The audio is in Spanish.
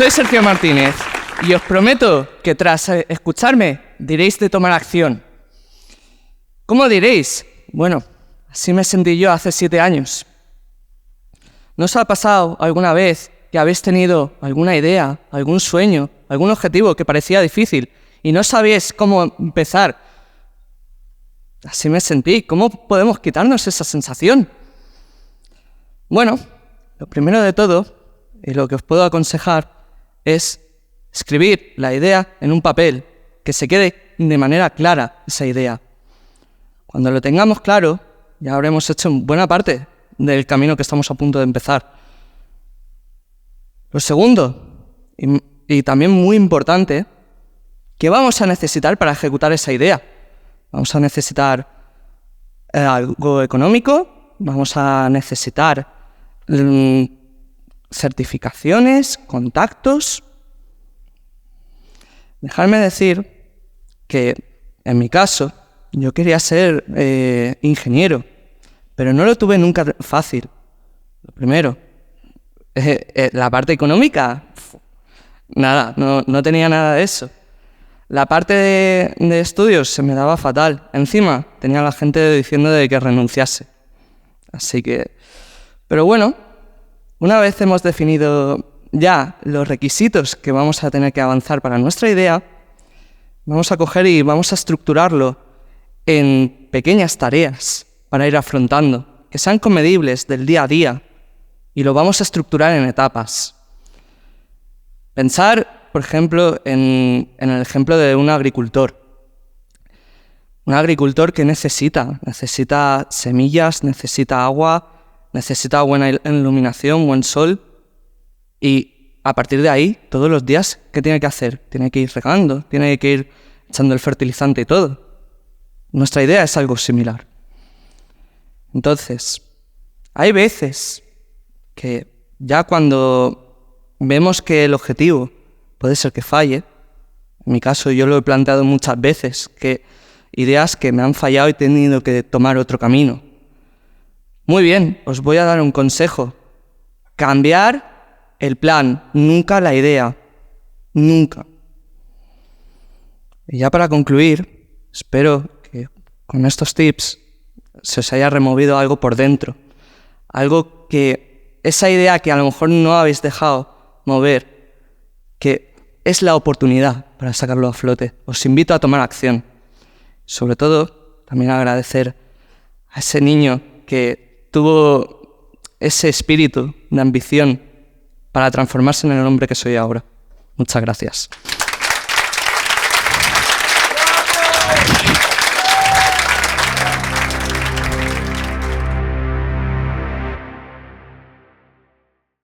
Soy Sergio Martínez y os prometo que tras escucharme diréis de tomar acción. ¿Cómo diréis? Bueno, así me sentí yo hace 7 años. ¿No os ha pasado alguna vez que habéis tenido alguna idea, algún sueño, algún objetivo que parecía difícil y no sabíais cómo empezar? Así me sentí. ¿Cómo podemos quitarnos esa sensación? Bueno, lo primero de todo, y lo que os puedo aconsejar, es escribir la idea en un papel, que se quede de manera clara esa idea. Cuando lo tengamos claro, ya habremos hecho buena parte del camino que estamos a punto de empezar. Lo segundo, y también muy importante, ¿qué vamos a necesitar para ejecutar esa idea? Vamos a necesitar algo económico, vamos a necesitar certificaciones, contactos. Dejadme decir que, en mi caso, yo quería ser ingeniero, pero no lo tuve nunca fácil. Lo primero, la parte económica, nada, no tenía nada de eso. La parte de estudios se me daba fatal. Encima, tenía a la gente diciendo de que renunciase. Así que... Pero bueno, una vez hemos definido ya los requisitos que vamos a tener que avanzar para nuestra idea, vamos a coger y vamos a estructurarlo en pequeñas tareas para ir afrontando, que sean comedibles del día a día, y lo vamos a estructurar en etapas. Pensar, por ejemplo, en el ejemplo de un agricultor. Un agricultor que necesita semillas, necesita agua, necesita buena iluminación, buen sol, y a partir de ahí, todos los días, ¿qué tiene que hacer? Tiene que ir regando, tiene que ir echando el fertilizante y todo. Nuestra idea es algo similar. Entonces, hay veces que ya cuando vemos que el objetivo puede ser que falle, en mi caso yo lo he planteado muchas veces, que ideas que me han fallado y he tenido que tomar otro camino. Muy bien, os voy a dar un consejo. Cambiar el plan, nunca la idea. Nunca. Y ya para concluir, espero que con estos tips se os haya removido algo por dentro. Algo que, esa idea que a lo mejor no habéis dejado mover, que es la oportunidad para sacarlo a flote. Os invito a tomar acción. Sobre todo, también agradecer a ese niño que tuvo ese espíritu de ambición para transformarse en el hombre que soy ahora. Muchas gracias.